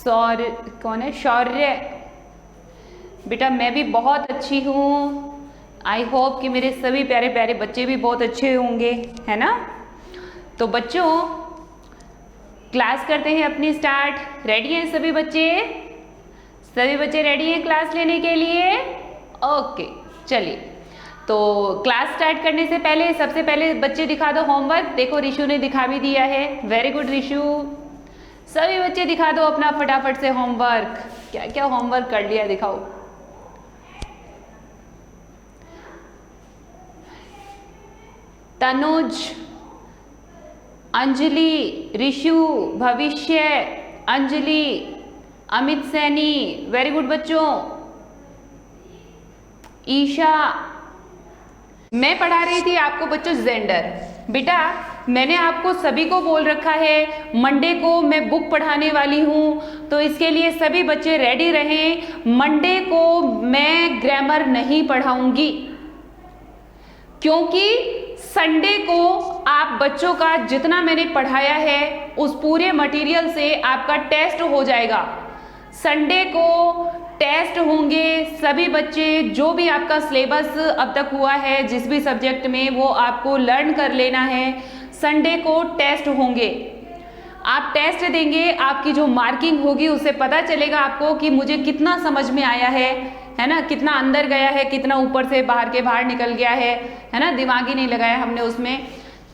कौन है? शौर्य। बेटा मैं भी बहुत अच्छी हूँ। आई होप कि मेरे सभी प्यारे प्यारे बच्चे भी बहुत अच्छे होंगे, है ना। तो बच्चों क्लास करते हैं अपनी स्टार्ट। रेडी हैं सभी बच्चे? सभी बच्चे रेडी हैं क्लास लेने के लिए? ओके चलिए, तो क्लास स्टार्ट करने से पहले सबसे पहले बच्चे दिखा दो होमवर्क। देखो रिशु ने दिखा भी दिया है, वेरी गुड रिशु। सभी बच्चे दिखा दो अपना फटाफट से होमवर्क। क्या क्या होमवर्क कर लिया दिखाओ। तनुज, अंजलि, रिशु, भविष्य, अंजलि, अमित सैनी, वेरी गुड बच्चों। ईशा। मैं पढ़ा रही थी आपको बच्चों जेंडर। बेटा मैंने आपको सभी को बोल रखा है मंडे को मैं बुक पढ़ाने वाली हूँ, तो इसके लिए सभी बच्चे रेडी रहें। मंडे को मैं ग्रामर नहीं पढ़ाऊंगी, क्योंकि संडे को आप बच्चों का जितना मैंने पढ़ाया है उस पूरे मटेरियल से आपका टेस्ट हो जाएगा। संडे को टेस्ट होंगे। सभी बच्चे जो भी आपका सिलेबस अब तक हुआ है जिस भी सब्जेक्ट में, वो आपको लर्न कर लेना है। संडे को टेस्ट होंगे, आप टेस्ट देंगे, आपकी जो मार्किंग होगी उससे पता चलेगा आपको कि मुझे कितना समझ में आया है ना, कितना अंदर गया है, कितना ऊपर से बाहर के बाहर निकल गया है ना, दिमाग ही नहीं लगाया हमने उसमें।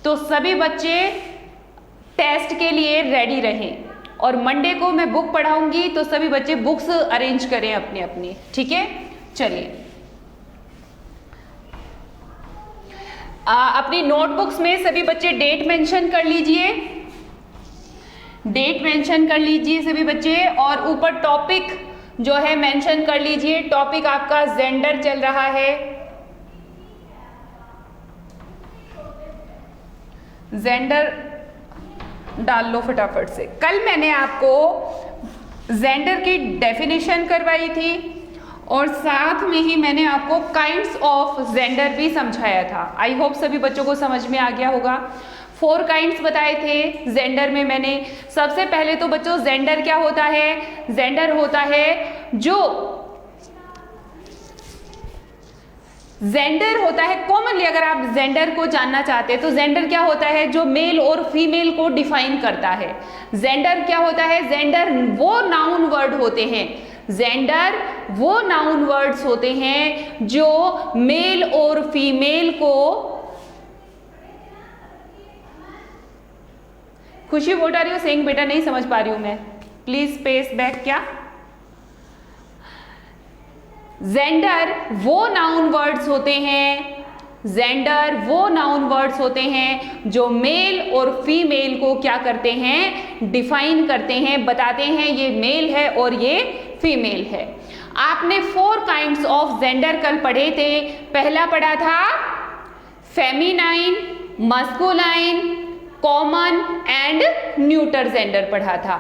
तो सभी बच्चे टेस्ट के लिए रेडी रहें। और मंडे को मैं बुक पढ़ाऊंगी, तो सभी बच्चे बुक्स अरेंज करें अपनी अपनी, ठीक है। चलिए अपनी नोटबुक्स में सभी बच्चे डेट मेंशन कर लीजिए, डेट मेंशन कर लीजिए सभी बच्चे। और ऊपर टॉपिक जो है मेंशन कर लीजिए। टॉपिक आपका जेंडर चल रहा है, जेंडर डाल लो फटाफट से। कल मैंने आपको जेंडर की डेफिनेशन करवाई थी और साथ में ही मैंने आपको काइंड्स ऑफ जेंडर भी समझाया था। आई होप सभी बच्चों को समझ में आ गया होगा। 4 काइंड्स बताए थे जेंडर में मैंने। सबसे पहले तो बच्चों जेंडर क्या होता है? जेंडर होता है जेंडर होता है कॉमनली, अगर आप जेंडर को जानना चाहते हैं तो जेंडर क्या होता है? जो मेल और फीमेल को डिफाइन करता है। जेंडर क्या होता है? जेंडर वो नाउन वर्ड होते हैं, जेंडर वो नाउन वर्ड्स होते हैं जो मेल और फीमेल को, खुशी व्हाट आर यू सेइंग बेटा? नहीं समझ पा रही हूं मैं, प्लीज स्पेस बैक। क्या? जेंडर वो नाउन वर्ड्स होते हैं, जेंडर वो नाउन वर्ड्स होते हैं जो मेल और फीमेल को क्या करते हैं? डिफाइन करते हैं, बताते हैं ये मेल है और ये फीमेल है। आपने 4 काइंड्स ऑफ जेंडर कल पढ़े थे। पहला पढ़ा था feminine, masculine, common and neuter gender पढ़ा था।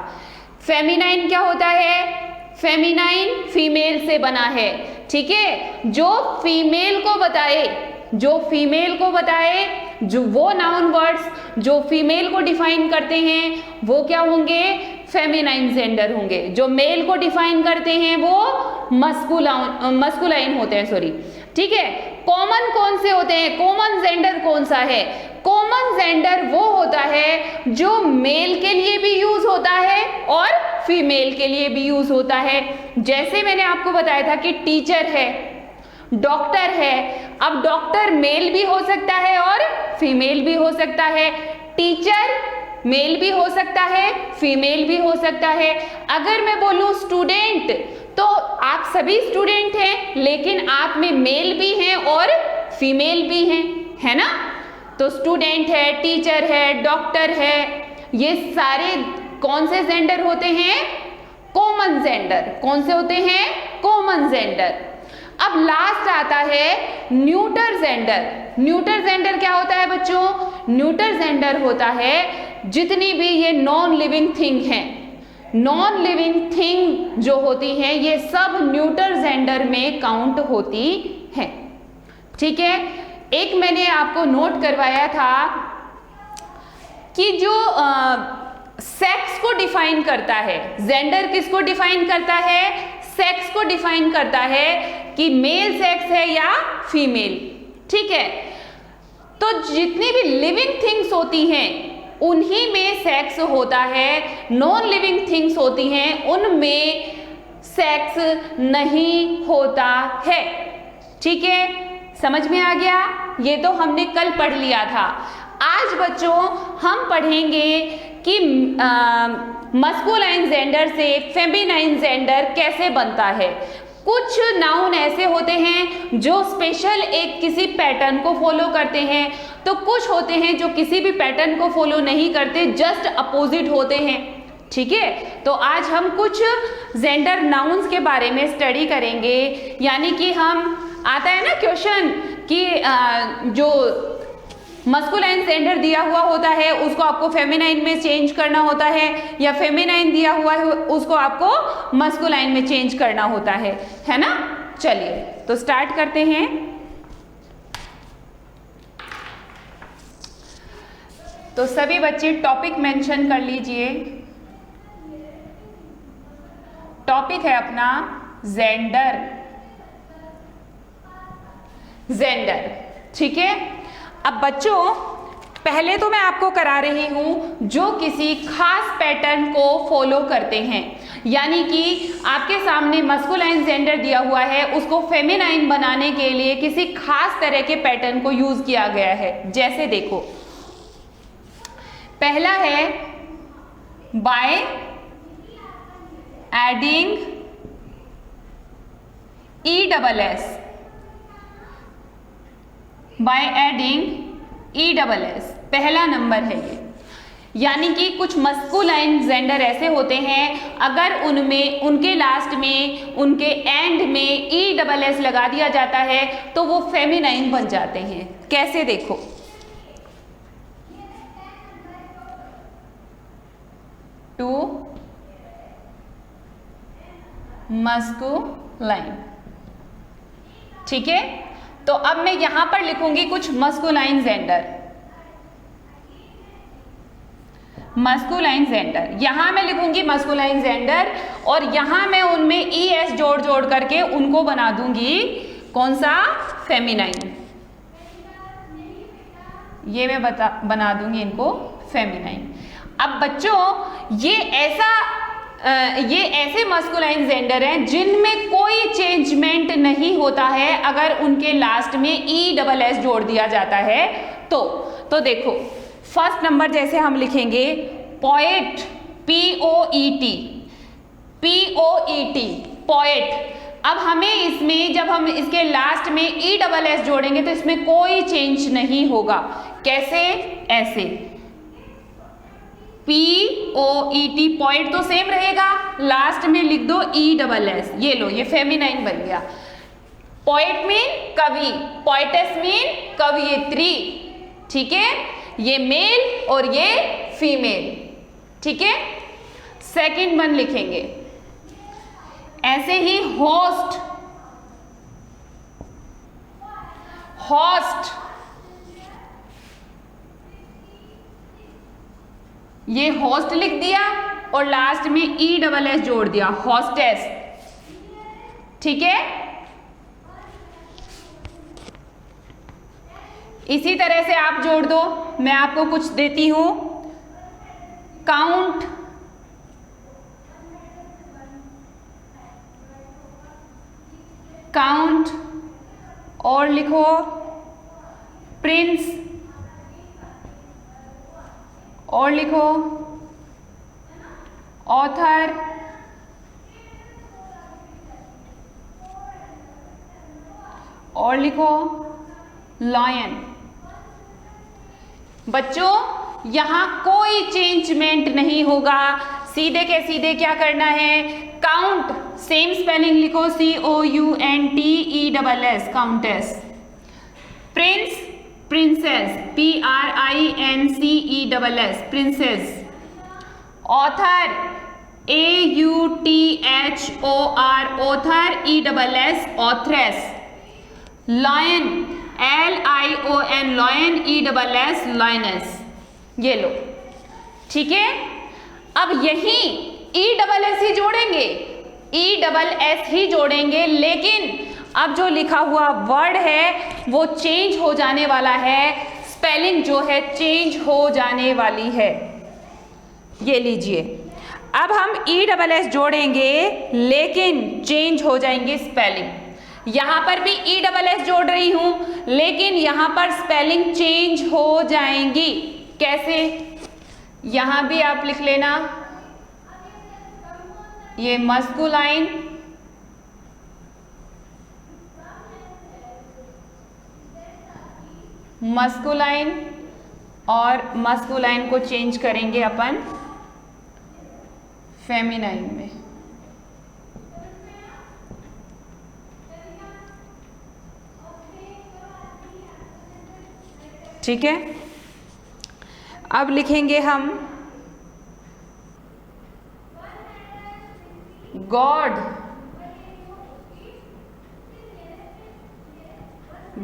फेमिनाइन क्या होता है? फेमिनाइन फीमेल से बना है, ठीक है, जो फीमेल को बताए, जो फीमेल को बताए, जो वो नाउन वर्ड्स जो फीमेल को डिफाइन करते हैं वो क्या होंगे? फेमिनाइन जेंडर होंगे। जो मेल को डिफाइन करते हैं वो मस्कुलाइन होते हैं, सॉरी, ठीक है। कॉमन कौन से होते हैं? कॉमन जेंडर कौन सा है? कॉमन जेंडर वो होता है जो मेल के लिए भी यूज होता है और फीमेल के लिए भी यूज होता है। जैसे मैंने आपको बताया था कि टीचर है, डॉक्टर है। अब डॉक्टर मेल भी हो सकता है और फीमेल भी हो सकता है। टीचर मेल भी हो सकता है, फीमेल भी हो सकता है। अगर मैं बोलूं स्टूडेंट, तो आप सभी स्टूडेंट हैं, लेकिन आप में मेल भी हैं और फीमेल भी हैं, है ना। तो स्टूडेंट है, टीचर है, डॉक्टर है, ये सारे कौन से जेंडर होते हैं? Common gender. कौन से होते हैं? Common gender. अब लास्ट आता है न्यूटर जेंडर। न्यूटर जेंडर क्या होता है बच्चों? न्यूटर जेंडर होता है जितनी भी ये नॉन लिविंग थिंग हैं, नॉन लिविंग थिंग जो होती हैं ये सब न्यूटर जेंडर में काउंट होती हैं, ठीक है। एक मैंने आपको नोट करवाया था कि जो सेक्स को डिफाइन करता है। जेंडर किसको डिफाइन करता है? सेक्स को डिफाइन करता है कि मेल सेक्स है या फीमेल। ठीक है, तो जितनी भी लिविंग थिंग्स होती हैं उन्हीं में सेक्स होता है, नॉन लिविंग थिंग्स होती हैं उनमें सेक्स नहीं होता है। ठीक है, समझ में आ गया? ये तो हमने कल पढ़ लिया था। आज बच्चों हम पढ़ेंगे कि मस्कुलाइन जेंडर से फेमिनाइन जेंडर कैसे बनता है। कुछ नाउन ऐसे होते हैं जो स्पेशल एक किसी पैटर्न को फॉलो करते हैं, तो कुछ होते हैं जो किसी भी पैटर्न को फॉलो नहीं करते, जस्ट अपोजिट होते हैं। ठीक है, तो आज हम कुछ जेंडर नाउन्स के बारे में स्टडी करेंगे। यानी कि हम आता है ना क्वेश्चन कि जो मस्कुलाइन जेंडर दिया हुआ होता है उसको आपको फेमिनाइन में चेंज करना होता है, या फेमिनाइन दिया हुआ है उसको आपको मस्कुलाइन में चेंज करना होता है ना। चलिए तो स्टार्ट करते हैं। तो सभी बच्चे टॉपिक मेंशन कर लीजिए। टॉपिक है अपना जेंडर। जेंडर, ठीक है। अब बच्चों पहले तो मैं आपको करा रही हूं जो किसी खास पैटर्न को फॉलो करते हैं, यानी कि आपके सामने मस्कुलाइन जेंडर दिया हुआ है, उसको फेमिनाइन बनाने के लिए किसी खास तरह के पैटर्न को यूज किया गया है। जैसे देखो, पहला है by adding ESS, by adding ESS पहला नंबर है ये। यानी कि कुछ मस्कुलाइन जेंडर ऐसे होते हैं अगर उनमें उनके लास्ट में उनके एंड में ESS लगा दिया जाता है तो वो फेमिनाइन बन जाते हैं। कैसे देखो, टू मस्कुलाइन। ठीक है, तो अब मैं यहां पर लिखूंगी कुछ मस्कुलाइन जेंडर। मस्कुलाइन जेंडर यहां मैं लिखूंगी मस्कुलाइन जेंडर, और यहां मैं उनमें ES जोड़ जोड़ करके उनको बना दूंगी कौन सा? फेमिनाइन। ये मैं बना दूंगी इनको फेमिनाइन। अब बच्चों ये ऐसे मस्कुलाइन जेंडर हैं जिनमें कोई चेंजमेंट नहीं होता है अगर उनके लास्ट में ESS जोड़ दिया जाता है तो देखो, फर्स्ट नंबर जैसे हम लिखेंगे पोएट, POET, पोएट। अब हमें इसमें जब हम इसके लास्ट में ESS जोड़ेंगे तो इसमें कोई चेंज नहीं होगा। कैसे? ऐसे POET, पोएट तो सेम रहेगा, लास्ट में लिख दो ESS। ये लो, ये फेमिनाइन बन गया। पोएट मीन कवि, पोएटेस मीन कवयित्री। ठीक है, ये मेल और ये फीमेल। ठीक है, सेकंड वन लिखेंगे ऐसे ही होस्ट, होस्ट, ये होस्ट लिख दिया और लास्ट में ESS जोड़ दिया, होस्टेस। ठीक है, इसी तरह से आप जोड़ दो। मैं आपको कुछ देती हूं, काउंट, काउंट, और लिखो प्रिंस, और लिखो ऑथर, और लिखो लॉयन। बच्चों यहां कोई चेंजमेंट नहीं होगा, सीधे के सीधे क्या करना है? काउंट, सेम स्पेलिंग लिखो, COUNTESS, countess. Prince, princess, PRINCESS, princess. Author, AUTHOR, author, ESS, authoress. Lion, LION, lion, ESS, lioness. ये लो। ठीक है, अब यही ई डबल एस ही जोड़ेंगे, ई डबल एस ही जोड़ेंगे, लेकिन अब जो लिखा हुआ वर्ड है वो चेंज हो जाने वाला है, स्पेलिंग जो है चेंज हो जाने वाली है। ये लीजिए, अब हम ई डबल एस जोड़ेंगे लेकिन चेंज हो जाएंगे स्पेलिंग। यहां पर भी ई डबल एस जोड़ रही हूं लेकिन यहां पर स्पेलिंग चेंज हो जाएंगी। कैसे? यहां भी आप लिख लेना, ये मस्कुलाइन, मस्कुलाइन और मस्कुलाइन को चेंज करेंगे अपन फेमिनाइन में। ठीक है, अब लिखेंगे हम गॉड,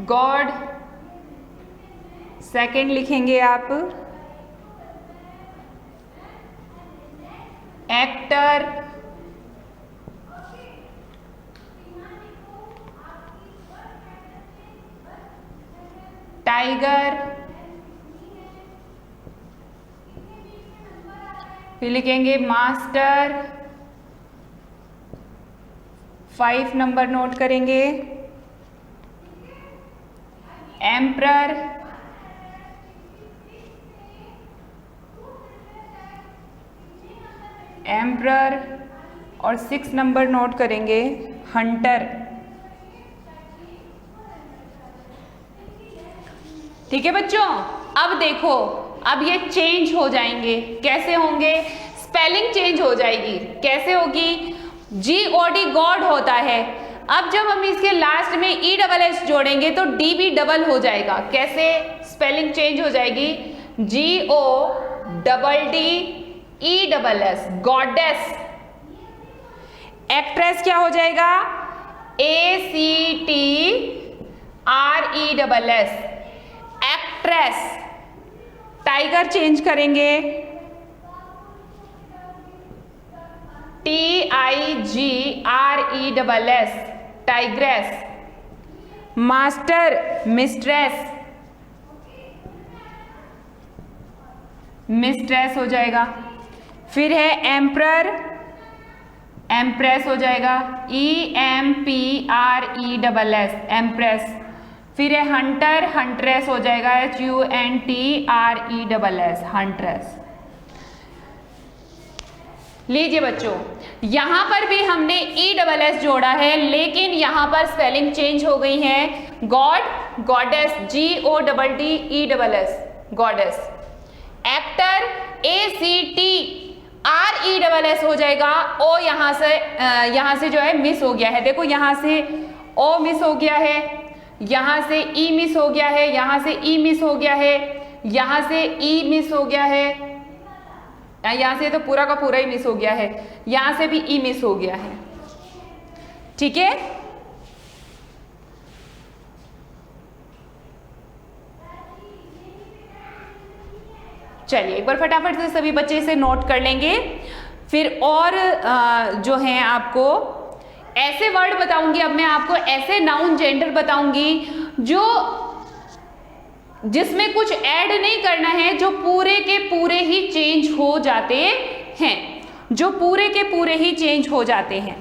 गॉड। सेकंड लिखेंगे आप एक्टर, टाइगर। फिर लिखेंगे मास्टर, 5 नंबर नोट करेंगे, एम्परर, एम्परर और 6 नंबर नोट करेंगे, हंटर। ठीक है बच्चों, अब देखो, अब ये चेंज हो जाएंगे। कैसे होंगे? स्पेलिंग चेंज हो जाएगी। कैसे होगी? GOD गॉड होता है, अब जब हम इसके लास्ट में ई डबल एस जोड़ेंगे तो डी भी डबल हो जाएगा। कैसे स्पेलिंग चेंज हो जाएगी? GODD E double S, goddess. Actress क्या हो जाएगा? ACTRESS, actress. टाइगर चेंज करेंगे, TIGRESS, tigress. Master, mistress, mistress हो जाएगा। फिर है एम्परर, एम्प्रेस हो जाएगा, EMPRESS, एम्प्रेस। फिर है हंटर, हंट्रेस हो जाएगा, HUNTRESS, हंट्रेस। लीजिए बच्चों, यहां पर भी हमने ई डबल एस जोड़ा है लेकिन यहां पर स्पेलिंग चेंज हो गई है। God, goddess, GODDESS, goddess. Actor, ACTRESS हो जाएगा। ओ यहां से जो है मिस हो गया है। देखो यहां से ओ मिस हो गया है, यहां से ई मिस हो गया है, यहां से ई मिस हो गया है, यहां से ई मिस हो गया है, यहां से तो पूरा का पूरा ही मिस हो गया है, यहां से भी ई मिस हो गया है। ठीक है, चलिए एक बार फटाफट से सभी बच्चे इसे नोट कर लेंगे। फिर और जो है आपको ऐसे वर्ड बताऊंगी, अब मैं आपको ऐसे नाउन जेंडर बताऊंगी जो जिसमें कुछ ऐड नहीं करना है, जो पूरे के पूरे ही चेंज हो जाते हैं, जो पूरे के पूरे ही चेंज हो जाते हैं।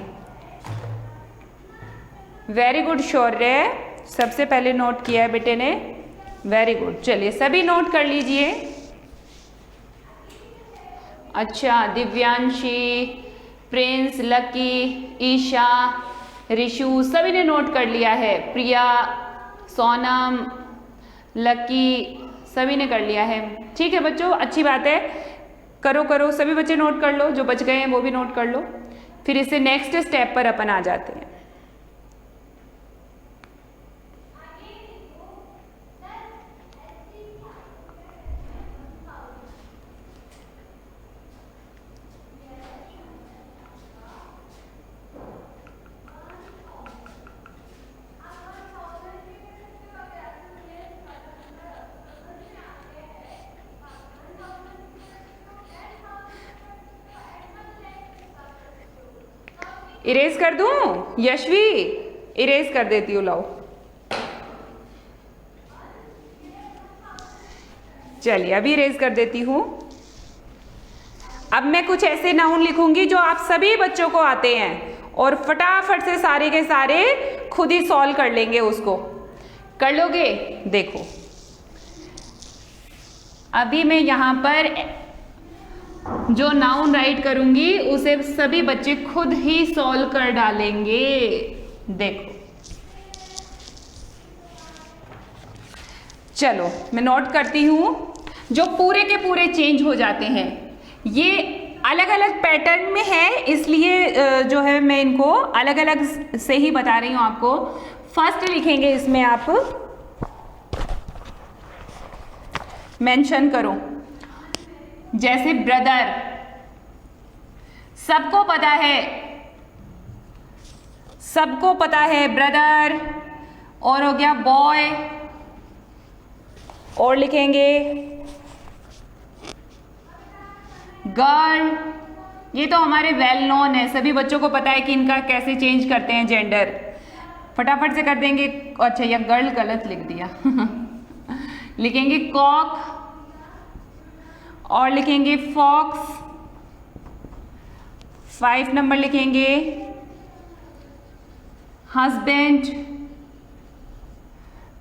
वेरी गुड शौर्य, सबसे पहले नोट किया है बेटे ने, वेरी गुड। चलिए सभी नोट कर लीजिए। अच्छा, दिव्यांशी, प्रिंस, लकी, ईशा, रिशु, सभी ने नोट कर लिया है। प्रिया, सोनम, लकी, सभी ने कर लिया है। ठीक है बच्चों, अच्छी बात है, करो करो, सभी बच्चे नोट कर लो, जो बच गए हैं वो भी नोट कर लो। फिर इससे नेक्स्ट स्टेप पर अपन आ जाते हैं। इरेज कर दूं? यशवी इरेज कर देती हूँ, लाओ। चलिए अभी इरेज कर देती हूँ। अब मैं कुछ ऐसे नाउन लिखूंगी जो आप सभी बच्चों को आते हैं और फटाफट से सारे के सारे खुद ही सॉल्व कर लेंगे। उसको कर लोगे? देखो अभी मैं यहाँ पर जो नाउन राइट करूंगी उसे सभी बच्चे खुद ही सॉल्व कर डालेंगे। देखो चलो मैं नोट करती हूं। जो पूरे के पूरे चेंज हो जाते हैं, ये अलग अलग पैटर्न में है, इसलिए जो है मैं इनको अलग अलग से ही बता रही हूं आपको। फर्स्ट लिखेंगे इसमें आप मेंशन करो, जैसे ब्रदर, सबको पता है, सबको पता है ब्रदर। और हो गया बॉय, और लिखेंगे गर्ल। ये तो हमारे वेल नोन है, सभी बच्चों को पता है कि इनका कैसे चेंज करते हैं जेंडर। फटाफट से कर देंगे। अच्छा या गर्ल गलत लिख दिया लिखेंगे कॉक, और लिखेंगे फॉक्स। 5 नंबर लिखेंगे हस्बैंड,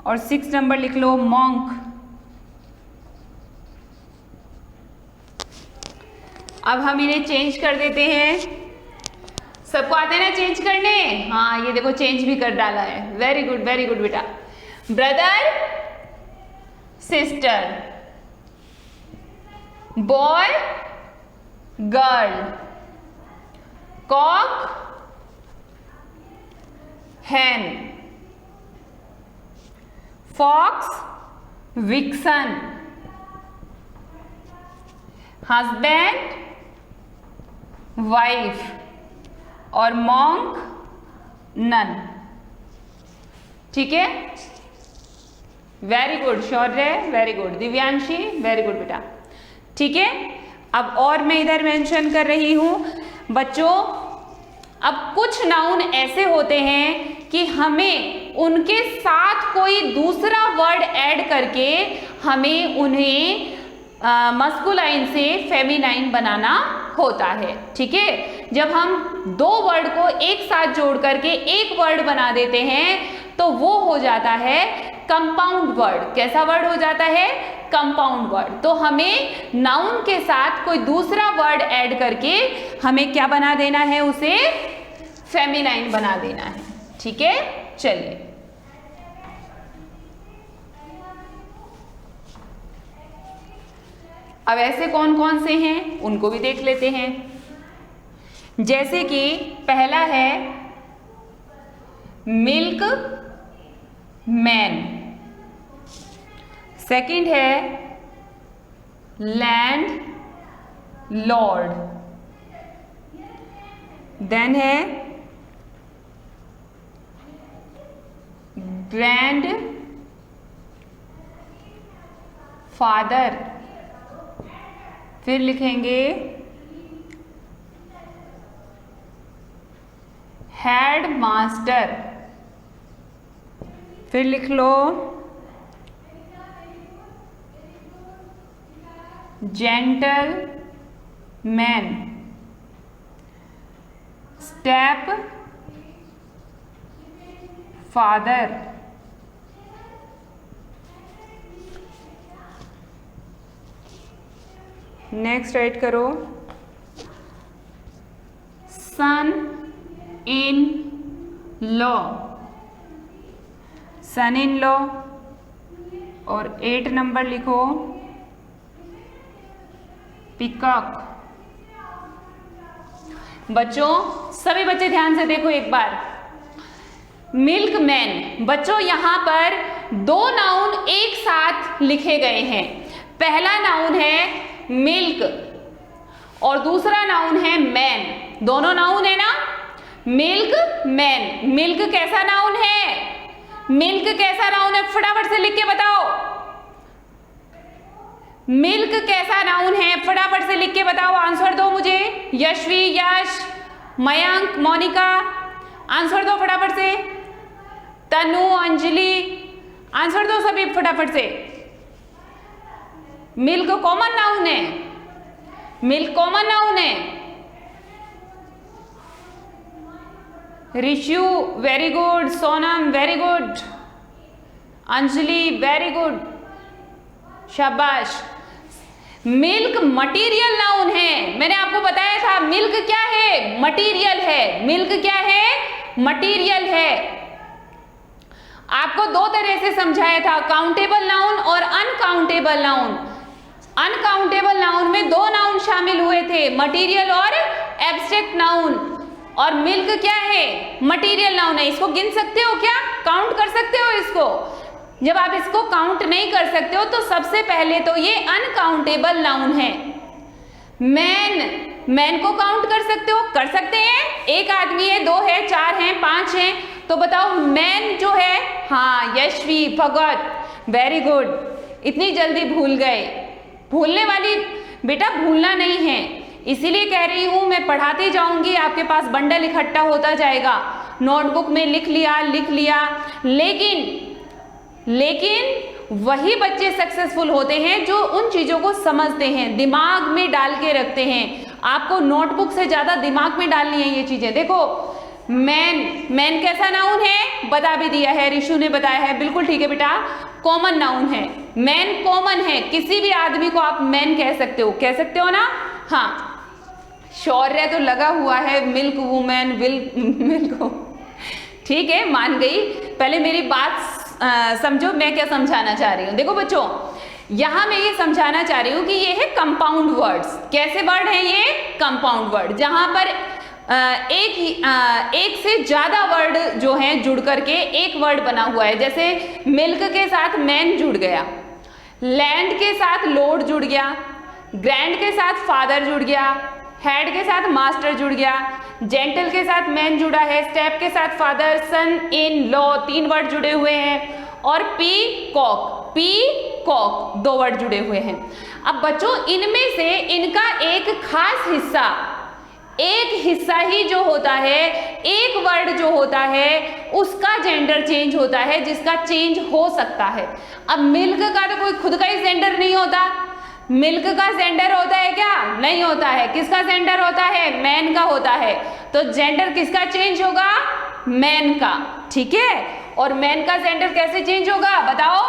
और 6 नंबर लिख लो मॉन्क। अब हम इन्हें चेंज कर देते हैं। सबको आते हैं ना चेंज करने? हाँ ये देखो चेंज भी कर डाला है। वेरी गुड बेटा। Brother sister, boy girl, cock hen, fox vixen, husband wife, और monk nun। ठीक है, very good Shaurya, very good Divyanshi, very good बेटा। ठीक है, अब और मैं इधर मेंशन कर रही हूं बच्चों। अब कुछ नाउन ऐसे होते हैं कि हमें उनके साथ कोई दूसरा वर्ड ऐड करके हमें उन्हें मस्कुलाइन से फेमिनाइन बनाना होता है। ठीक है, जब हम दो वर्ड को एक साथ जोड़ करके एक वर्ड बना देते हैं तो वो हो जाता है कंपाउंड वर्ड। कैसा वर्ड हो जाता है? Compound word. तो हमें नाउन के साथ कोई दूसरा वर्ड ऐड करके हमें क्या बना देना है? उसे फेमिनाइन बना देना है। ठीक है, चलिए अब ऐसे कौन कौन से हैं उनको भी देख लेते हैं। जैसे कि पहला है मिल्क मैन, सेकंड है लैंड लॉर्ड, देन है ग्रैंड फादर, फिर लिखेंगे हेड मास्टर, फिर लिख लो gentleman, stepfather, next write करो son in law, sun in law, और 8 नंबर लिखो पीकॉक। बच्चों सभी बच्चे ध्यान से देखो एक बार। मिल्क मैन, बच्चों यहां पर दो नाउन एक साथ लिखे गए हैं। पहला नाउन है मिल्क और दूसरा नाउन है मैन। दोनों नाउन है ना? Milk man. मिल्क कैसा नाउन है? मिल्क कैसा नाउन है? फटाफट से लिख के बताओ। मिल्क कैसा नाउन है? फटाफट से लिख के बताओ, आंसर दो मुझे। यशवी, यश, मयंक, मोनिका, आंसर दो फटाफट से। तनु, अंजलि, आंसर दो सभी फटाफट से। मिल्क कॉमन नाउन है, मिल्क कॉमन नाउन है। Rishu very good, Sonam very good, Anjali very good, शाबाश। मिल्क मटीरियल नाउन है, मैंने आपको बताया था मिल्क क्या है, मटीरियल है। मिल्क क्या है, मटीरियल है। आपको दो तरह से समझाया था, काउंटेबल नाउन और अनकाउंटेबल नाउन। अनकाउंटेबल नाउन में दो नाउन शामिल हुए थे, मटीरियल और एब्स्ट्रैक्ट नाउन। और मिल्क क्या है, मटीरियल नाउन है। इसको गिन सकते हो क्या, काउंट कर सकते हो इसको? जब आप इसको काउंट नहीं कर सकते हो तो सबसे पहले तो ये अनकाउंटेबल नाउन है। मैन, मैन को काउंट कर सकते हो? कर सकते हैं। एक आदमी है, दो है, चार हैं, पांच हैं, तो बताओ मैन जो है, हाँ यशवी, भगत, वेरी गुड। इतनी जल्दी भूल गए, भूलने वाली बेटा भूलना नहीं है, इसीलिए कह रही हूं मैं पढ़ाती जाऊंगी, आपके पास बंडल इकट्ठा होता जाएगा। नोटबुक में लिख लिया, लेकिन वही बच्चे सक्सेसफुल होते हैं जो उन चीजों को समझते हैं, दिमाग में डाल के रखते हैं। आपको नोटबुक से ज्यादा दिमाग में डालनी है ये चीजें। देखो मैन, मैन कैसा नाउन है, बता भी दिया है, ऋषु ने बताया है, बिल्कुल ठीक है बेटा, कॉमन नाउन है। मैन कॉमन है, किसी भी आदमी को आप मैन कह सकते हो ना? हाँ, शौर्य तो लगा हुआ है, मिल्क वुमेन, मिल्क, ठीक है, मान गई। पहले मेरी बात समझो, मैं क्या समझाना चाह रही हूँ। देखो बच्चों, यहां मैं ये समझाना चाह रही हूँ कि ये है कंपाउंड वर्ड्स। कैसे वर्ड है ये? कंपाउंड वर्ड, जहां पर एक से ज्यादा वर्ड जो हैं जुड़ करके एक वर्ड बना हुआ है। जैसे मिल्क के साथ मैन जुड़ गया, लैंड के साथ लोड जुड़ गया, ग्रैंड के साथ फादर जुड़ गया, हेड के साथ मास्टर जुड़ गया, जेंटल के साथ मैन जुड़ा है, स्टेप के साथ फादर, सन इन लॉ, तीन वर्ड जुड़े हुए हैं, और पी कॉक दो वर्ड जुड़े हुए हैं। अब बच्चों इनमें से इनका एक खास हिस्सा, एक हिस्सा ही जो होता है, एक वर्ड जो होता है उसका जेंडर चेंज होता है, जिसका चेंज हो सकता है। अब मिल्क का तो कोई खुद का ही जेंडर नहीं होता। मिल्क का जेंडर होता है क्या? नहीं होता है। किसका जेंडर होता है? मैन का होता है। तो जेंडर किसका चेंज होगा? मैन का, ठीक है। और मैन का जेंडर कैसे चेंज होगा बताओ?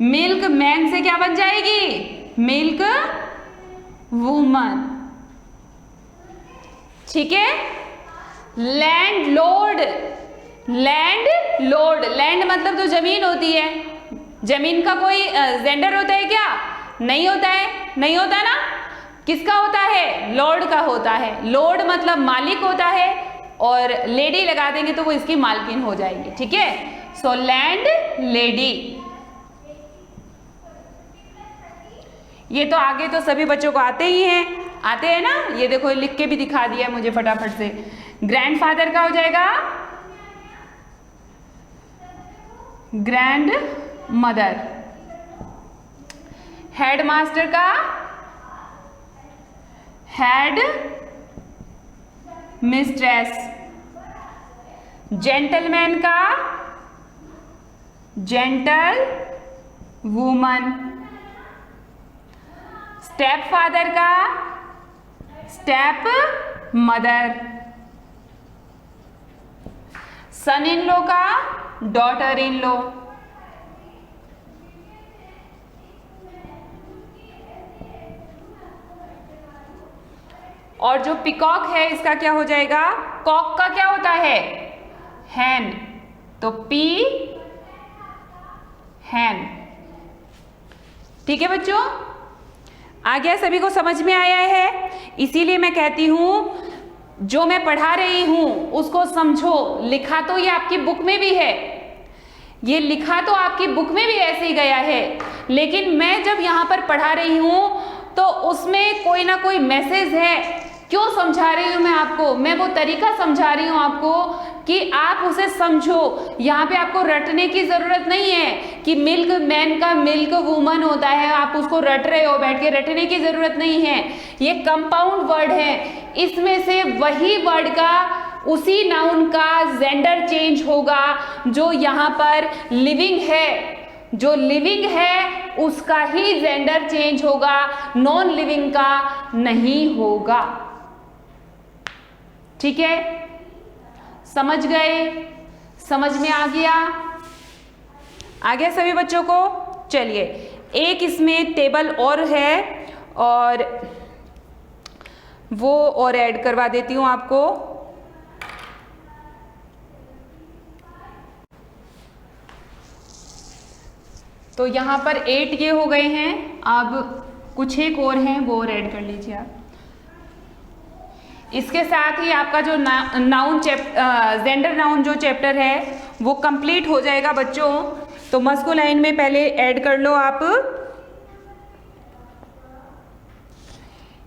मिल्क मैन से क्या बन जाएगी? मिल्क वुमन, ठीक है। लैंड लोड, लैंड मतलब तो जमीन होती है। जमीन का कोई जेंडर होता है क्या? नहीं होता है, नहीं होता ना। किसका होता है? लॉर्ड का होता है। लॉर्ड मतलब मालिक होता है, और लेडी लगा देंगे तो वो इसकी मालकिन हो जाएगी, ठीक है। So land lady. ये तो आगे तो सभी बच्चों को आते ही हैं, आते हैं ना। ये देखो लिख के भी दिखा दिया मुझे फटाफट से। ग्रैंडफादर का हो जाएगा ग्रैंड मदर, हेडमास्टर का हेड मिस्ट्रेस, जेंटलमैन का जेंटल वुमन, स्टेप फादर का stepmother, son in law का डॉटर इन लॉ, और जो पिकॉक है इसका क्या हो जाएगा? कॉक का क्या होता है? हैन, तो पी हैन, ठीक है बच्चों। आ गया? सभी को समझ में आया है? इसीलिए मैं कहती हूं जो मैं पढ़ा रही हूं उसको समझो। लिखा तो ये आपकी बुक में भी है, ये लिखा तो आपकी बुक में भी ऐसे ही गया है, लेकिन मैं जब यहां पर पढ़ा रही हूं तो उसमें कोई ना कोई मैसेज है। क्यों समझा रही हूं मैं आपको? मैं वो तरीका समझा रही हूं आपको कि आप उसे समझो। यहाँ पे आपको रटने की जरूरत नहीं है कि मिल्क मैन का मिल्क वुमन होता है, आप उसको रट रहे हो बैठ के, रटने की जरूरत नहीं है। ये कंपाउंड वर्ड है। इसमें से वही वर्ड का, उसी नाउन का जेंडर चेंज होगा जो यहाँ पर लिविंग है। जो लिविंग है उसका ही जेंडर चेंज होगा, नॉन लिविंग का नहीं होगा। ठीक है, समझ गए? समझ में आ गया? आ गया सभी बच्चों को? चलिए, एक इसमें टेबल और है और वो और ऐड करवा देती हूं आपको। तो यहाँ पर 8 ये हो गए हैं, अब कुछ एक और हैं वो और ऐड कर लीजिए आप। इसके साथ ही आपका जो नाउन जेंडर नाउन जो चैप्टर है वो कंप्लीट हो जाएगा बच्चों। तो मस्कुलाइन में पहले ऐड कर लो आप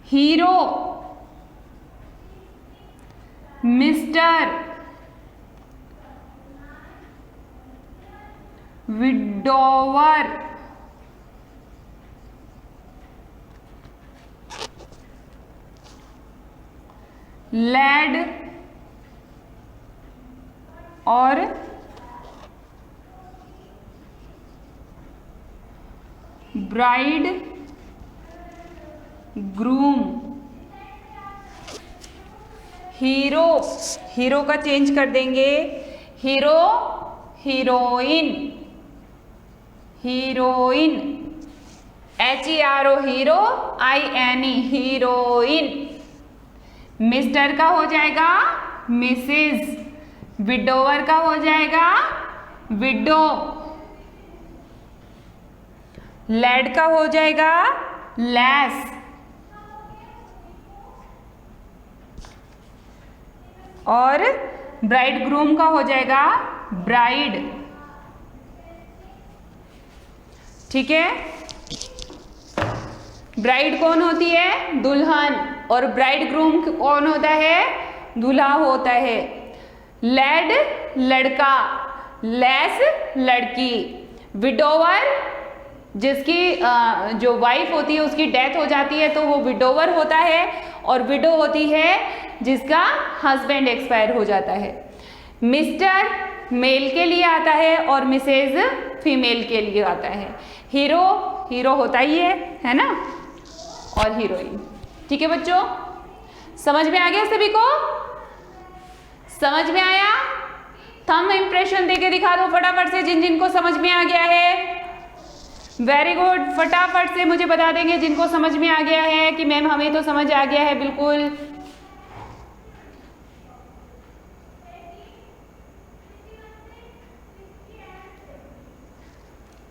हीरो, मिस्टर, विडोवर, लैड और ब्राइड ग्रूम। हीरो, हीरो का चेंज कर देंगे, hero, heroine, heroine, HERO hero, INE heroine. Mister का हो जाएगा मिसेज, विडोवर का हो जाएगा विडो, लैड का हो जाएगा लैस, और ब्राइड ग्रूम का हो जाएगा ब्राइड। ठीक है, ब्राइड कौन होती है? दुल्हन। और ब्राइड ग्रूम कौन होता है? दूल्हा होता है। लैड लड़का, लैस लड़की, विडोवर जिसकी जो वाइफ होती है उसकी डेथ हो जाती है तो वो विडोवर होता है, और विडो होती है जिसका हस्बैंड एक्सपायर हो जाता है। मिस्टर मेल के लिए आता है और मिसेज फीमेल के लिए आता है। हीरो, हीरो होता ही है ना, और हीरोइन। ठीक है बच्चों, समझ में आ गया सभी को? समझ में आया? थंब इम्प्रेशन देके दिखा दो फटाफट से जिन जिनको समझ में आ गया है। वेरी गुड, फटाफट से मुझे बता देंगे जिनको समझ में आ गया है कि मैम हमें तो समझ आ गया है बिल्कुल।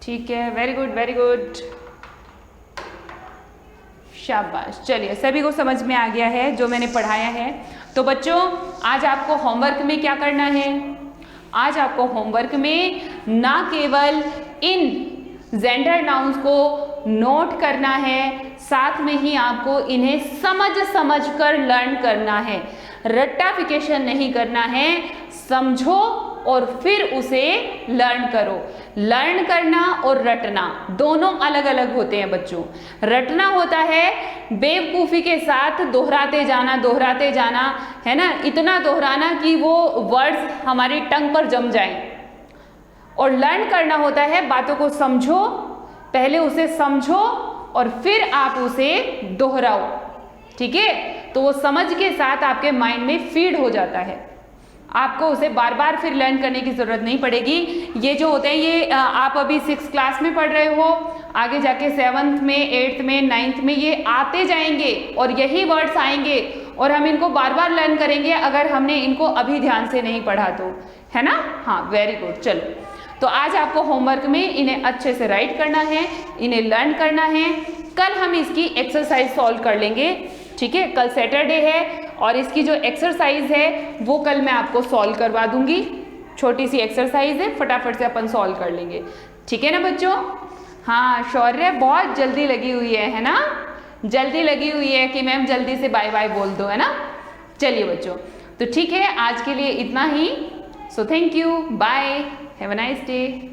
ठीक है, वेरी गुड वेरी गुड, शाबाश। चलिए, सभी को समझ में आ गया है जो मैंने पढ़ाया है। तो बच्चों, आज आपको होमवर्क में क्या करना है? आज आपको होमवर्क में ना केवल इन जेंडर नाउन्स को नोट करना है, साथ में ही आपको इन्हें समझ कर लर्न करना है। रट्टाफिकेशन नहीं करना है, समझो और फिर उसे लर्न करो। लर्न करना और रटना दोनों अलग अलग होते हैं बच्चों। रटना होता है बेवकूफ़ी के साथ दोहराते जाना, है ना, इतना दोहराना कि वो वर्ड्स हमारी टंग पर जम जाएं। और लर्न करना होता है बातों को समझो, पहले उसे समझो और फिर आप उसे दोहराओ। ठीक है, तो वो समझ के साथ आपके माइंड में फीड हो जाता है, आपको उसे बार बार फिर लर्न करने की ज़रूरत नहीं पड़ेगी। ये जो होते हैं ये आप अभी 6th क्लास में पढ़ रहे हो, आगे जाके 7th में, 8th में, 9th में ये आते जाएंगे और यही वर्ड्स आएंगे और हम इनको बार बार लर्न करेंगे अगर हमने इनको अभी ध्यान से नहीं पढ़ा तो, है ना। हाँ, वेरी गुड। चलो, तो आज आपको होमवर्क में इन्हें अच्छे से राइट करना है, इन्हें लर्न करना है। कल हम इसकी एक्सरसाइज सॉल्व कर लेंगे। ठीक है, कल सैटरडे है और इसकी जो एक्सरसाइज है वो कल मैं आपको सॉल्व करवा दूंगी। छोटी सी एक्सरसाइज है, फटाफट से अपन सॉल्व कर लेंगे। ठीक है ना बच्चों? हाँ, शौर्य बहुत जल्दी लगी हुई है ना, जल्दी लगी हुई है कि मैम जल्दी से बाय बाय बोल दो, है ना। चलिए बच्चों, तो ठीक है, आज के लिए इतना ही। So thank you, bye, have a nice day.